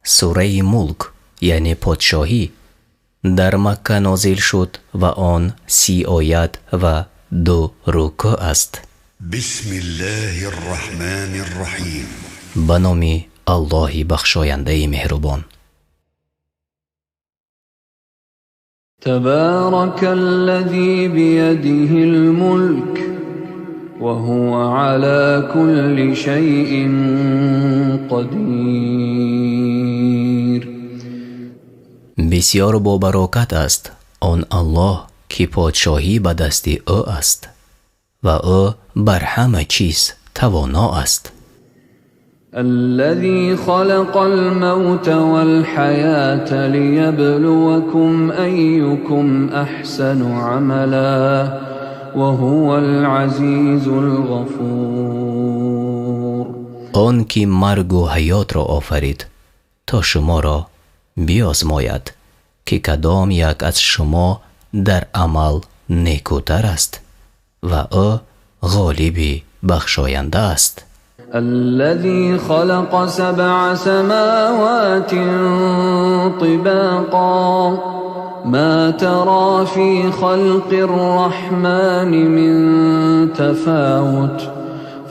سوره ملک یعنی پادشاهی در مکه نازل شد و آن 30 آیت و 2 رکوع است. بسم الله الرحمن الرحیم. به نام الله بخشاینده مهربان. تبارك الذي بيده الملك وهو على كل شيء قدير. بسیار با برکت است آن الله که پادشاهی به دست او است و او بر همه چیز توانا است. الذي خلق الموت والحياة ليبلوكم أيكم أحسن عملا وهو العزيز الغفور. آن که مرگ و حیات را آفرید تا شما را بیازماید که کدام یک از شما در عمل نیکوتر است و او غالب بخشاینده است. الذي خلق 7 سماوات طباقا ما ترى في خلق الرحمن من تفاوت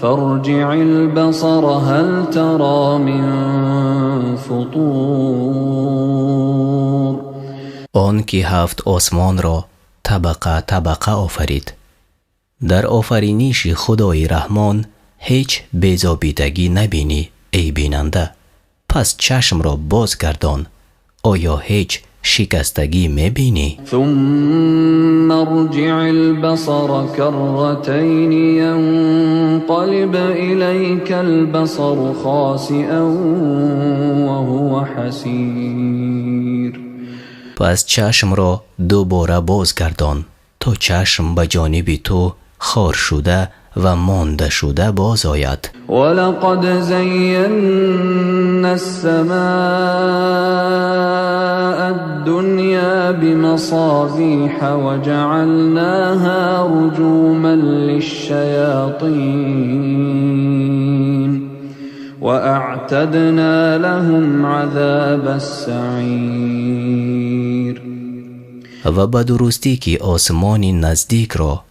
فارجع البصر هل ترى من فطور. آن که 7 آسمان را طبقه طبقه آفرید. در آفرینش خدای رحمان هیچ بی‌ضابطگی نبینی ای بیننده. پس چشم را بازگردان، آیا هیچ شکستگی میبینی؟ ثم ارجع البصر كرتين ينقلب إليك البصر خاسئا وهو حسير. پس چشم را دوباره بازگردان تا چشم به جانب تو خار شده و مانده شده باز آید. ولقد زينا السماء الدنيا بمصابيح وجعلناها رجوما للشياطين واعتدنا لهم عذاب السعير. و به درستی که آسمان نزدیک را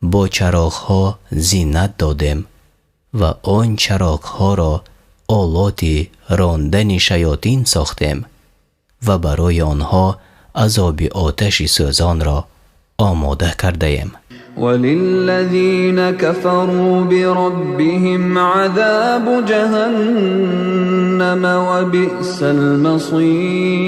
با چراغ‌ها زینت دادیم و آن چراغ‌ها را آلات راندن شیاطین ساختیم و برای آنها عذاب آتش سوزان را آماده کرده ایم. وللذین كفروا بربهم عذاب جهنم وبئس المصیر.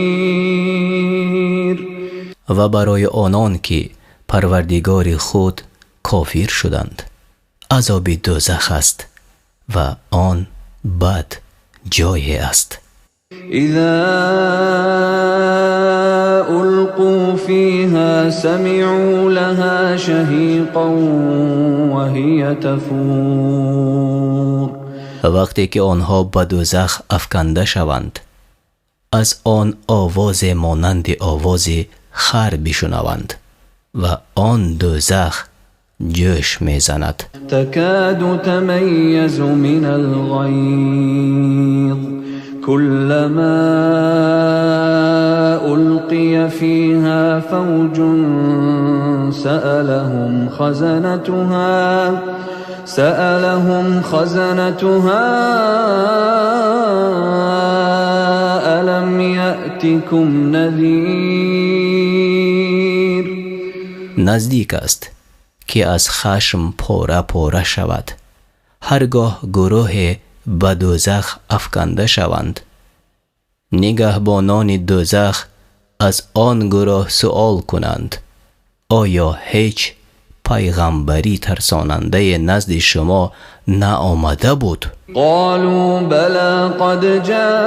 و برای آنان که پروردگار خود کافر شدند عذاب دوزخ است و آن بد جای است. اذا القوا فيها سمعوا لها شهيقا وهي تفور. وقتی که آنها به دوزخ افکنده شوند از آن آواز مانند آواز خر بشنوند و آن دوزخ جوش میزند. تكاد تميز من الغيظ كلما ألقي فيها فوج سألهم خزنتها ألم يأتكم نذير. نزدیک است که از خشم پاره پاره شود. هرگاه گروه به دوزخ افکنده شوند نگهبانان دوزخ از آن گروه سؤال کنند آیا هیچ پیغمبری ترساننده نزد شما نآمده بود؟ قالوا بلى قد جاءنا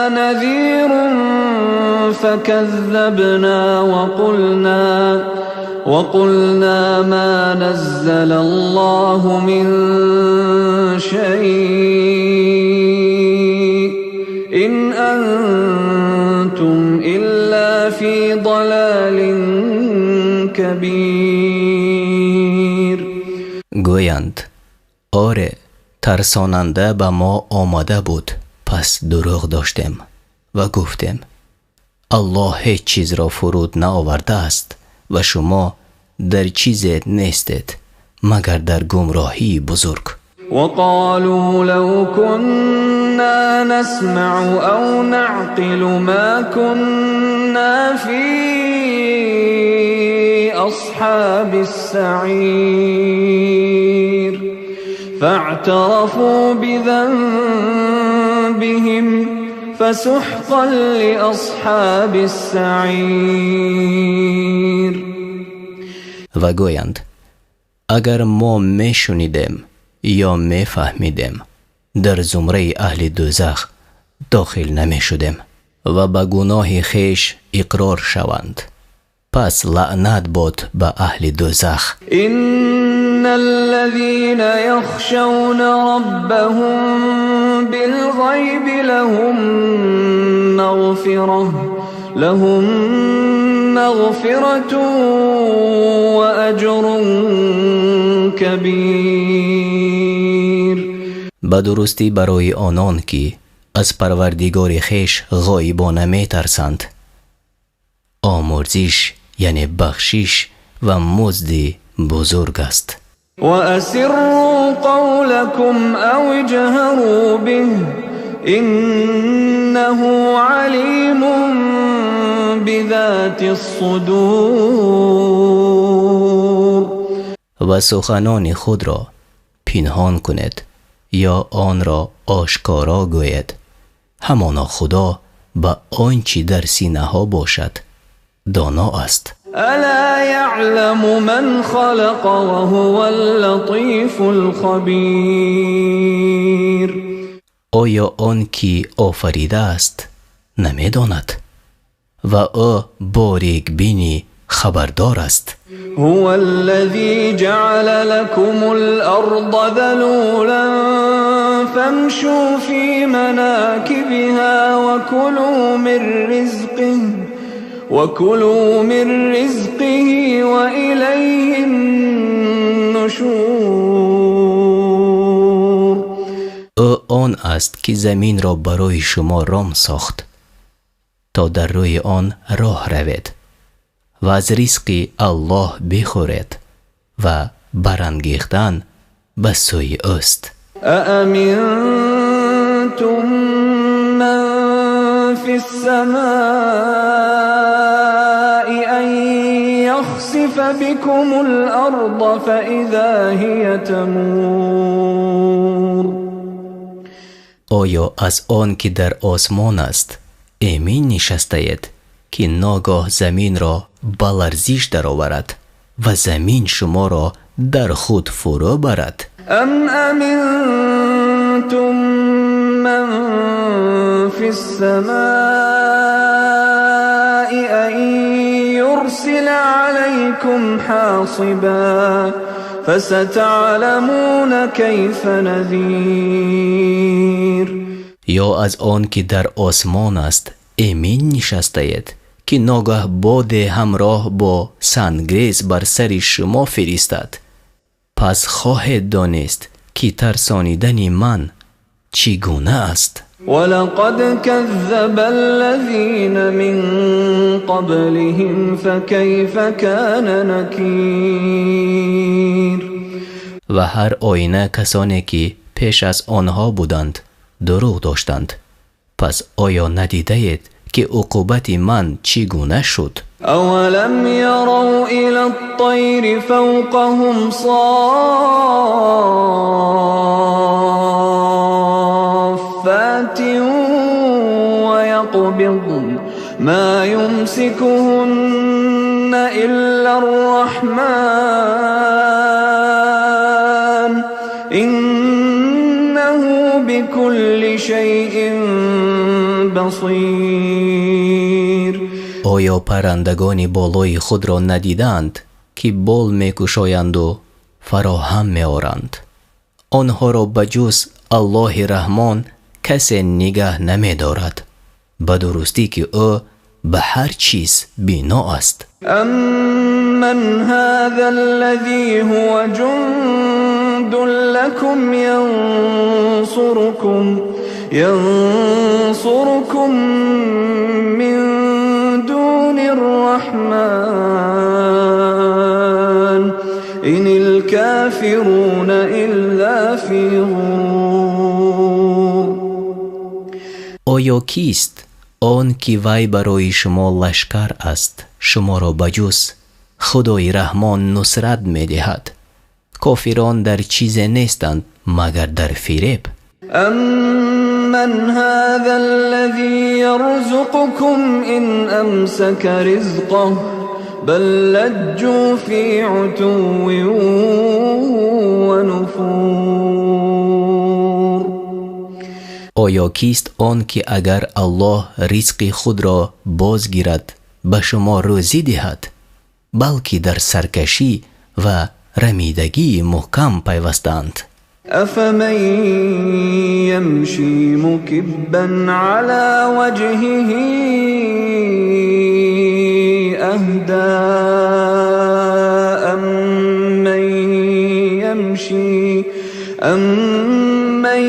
نذير فكذبنا وقلنا ما نزل الله من شيء إن أنتم إلا في ضلال كبير. گویند آره ترساننده به ما آمده بود، پس دروغ داشتیم و گفتیم الله هیچ چیز را فرود نآورده است و شما در چیزی نیستید مگر در گمراهی بزرگ. وقالوا لو كنا نسمع أو نعقل ما كنا في أصحاب السعير فاعترفوا بذنبهم فسحقا لأصحاب السعير. و گویند اگر ما می شنیدیم یا می فهمیدیم در زمره اهل دوزخ داخل نمی شدیم و به گناه خیش اقرار شوند، پس لعنت باد به اهل دوزخ. إن الذين يخشون ربهم بالغيب لهم مغفرة وأجر كبير. به درستی برای آنان که از پروردگار خیش غایبانه می ترسند آمرزش یعنی بخشش و مزد بزرگ است. وأسروا قولكم أو اجهروا به إنه عليم بذات الصدور. و سخنان خود را پنهان کند یا آن را آشکارا گوید، همانا خدا به آنچه در سینه ها باشد دانا است. ألا يعلم من خلق وهو اللطيف الخبير. آیا آن که آفریده است نمی داند و او باریک بینی خبردار است. هو الذي جعل لكم الأرض ذلولا فامشوا في مناكبها وكلوا من رزقه وإليه النشور. او آن است که زمین را برای شما رام ساخت تا در روی آن راه روید و از رزق الله بخورید و برانگیختن به سوی اوست. أأمنتم من في السماء أن يخسف بكم الأرض فإذا هي تمور. آیا از آن که در آسمان است امین نشسته‌اید که ناگاه زمین را به لرزش درآورد و زمین شما را در خود فرو برد؟ ام امنتم من في السماء ان يرسل عليكم حاصبا فستعلمون كيف نذير. یا از آن که در آسمان است امین نشسته‌اید که ناگاه باد همراه با سنگریز بر سر شما فرستد، پس خواهید دانست که ترسانیدن من چگونه است. ولقد كذب الذين من قبلهم فكيف كان نكير. و هر آینه کسانی که پیش از آنها بودند دروغ داشتند، پس آیا ندیدید که عقوبت من چگونه شد؟ اولم يروا الى الطير فوقهم صافات ويقبضن ما يمسكهن الا الرحمن انه بكل شيء بصير. آیا پرندگان بالای خود را ندیدند که بال میکشایند و فراهم میآورند؟ آنها را بجز الله رحمان کسی نگه نمیدارد، به درستی که او به هر چیز بینا است. امن هذا الذي هو جند جند لكم ينصركم من دون الرحمن إن الكافرون إلا في غرور. آیا کیست آن که وی برای شما لشکر است شما را بجز خدای رحمان نصرت می دهد؟ کافران در چیز نیستند مگر در فریب. أَمَّنْ هَذَا الَّذِي يَرْزُقُكُمْ إِنْ أَمْسَكَ رِزْقَهُ بَلْ لَجُّوا فِي عُتُوٍّ وَنُفُورٍ. آیا کیست آن که اگر الله رزق خود را بازگیرد به شما روزی دهد بلکه در سرکشی و رمیدگی محکم پیوستند؟ أَفَمَنْ يَمْشِي مُكِبًّا عَلَى وَجْهِهِ أَهْدَىٰ أَمَّنْ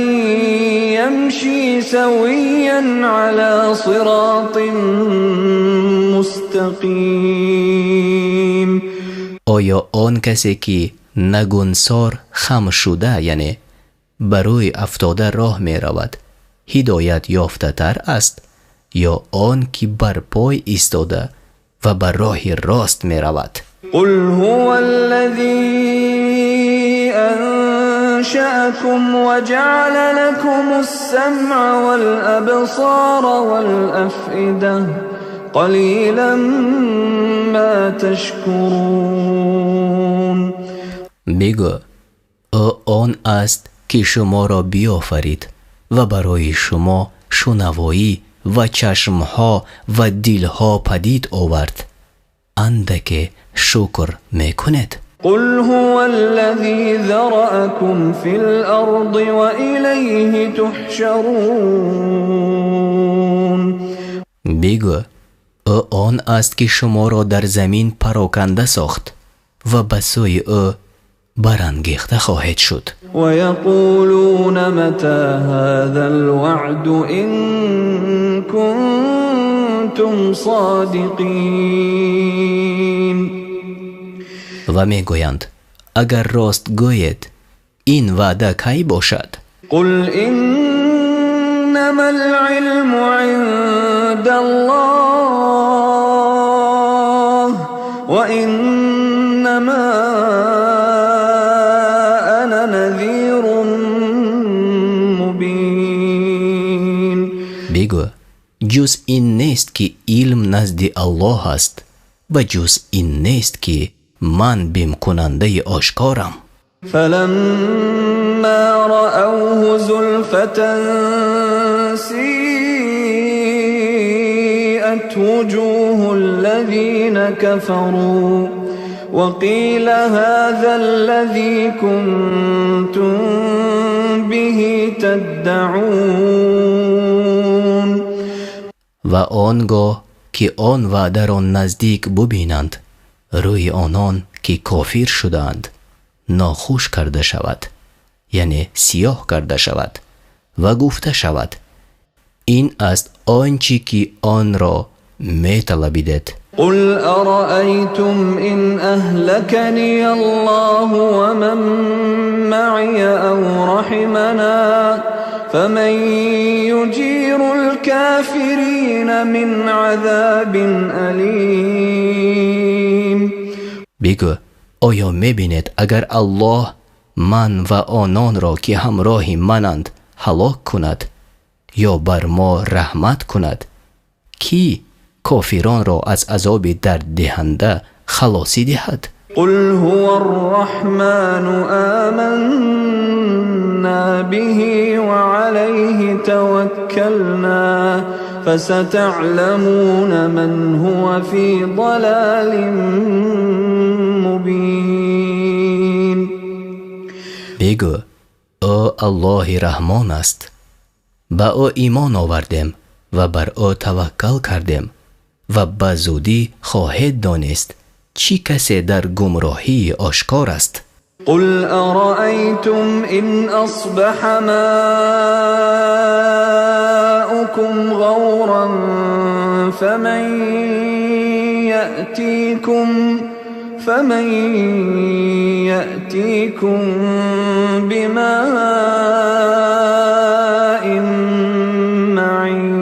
يَمْشِي سَوِيًّا عَلَى صِرَاطٍ مُسْتَقِيمٍ. آیا آن کسی که نگونسار خم شده یعنی برای افتاده راه می رود هدایت یافته تر است یا آن که بر پای ایستاده و بر راه راست می رود؟ قل هو الذي أنشأكم وجعل لكم السمع والأبصار والأفئدة قلیلا ما تشکرون. بگو او آن است که شما را بیافرید و برای شما شنوایی و چشمها و دلها پدید آورد اندک شکر میکنید. قل هو الذي ذرأكم في الأرض وإليه تحشرون. بگو او آن است که شما را در زمین پراکنده ساخت و به سوی او برانگیخته خواهد شد. و یقولون متى هذا الوعد إن كنتم صادقین. و میگویند اگر راست گوید این وعده کی باشد؟ قل انما العلم عند الله وانما انا نذیر مبین. بگو جز این نیست که علم نزد الله است و جز این نیست که من بیم کننده آشکارم. فلما رأوه زلفة سیئت وجوه الذین كفروا وقیل هذا الذی کنتم به تدعون. و آنگاه که آن وعده را نزدیک ببینند روی آنان که کافر شدند ناخوش کرده شود یعنی سیاه کرده شود و گفته شود این است آنچه که آن را می طلبیدید. قل ارأيتم إن أهلكني الله ومن معي أو رحمنا فمن يجير الكافرين من عذاب أليم. بگو آیا میبینید اگر الله من و آنان را که همراه منند هلاک کند یا بر ما رحمت کند کی کافران را از عذاب درد دهنده خلاصی دهد؟ قل هو الرحمن آمنا به وعليه توكلنا فستعلمون من هو في ضلال مبين. بگو او الله رحمان است با او ایمان آوردیم و بر او توکل کردیم و به زودی خواهد دانست چی کسی در گمراهی آشکار است. قل أرأيتم إن أصبح ماؤكم غورا فمن يأتيكم بماء معین.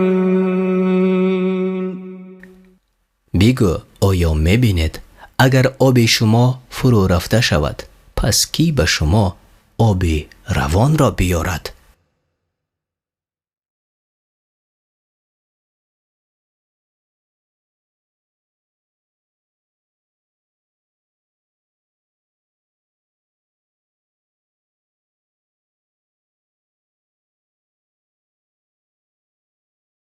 بگو آیا میبینید اگر آب شما فرو رفته شود پس کی به شما آب روان را بیارد؟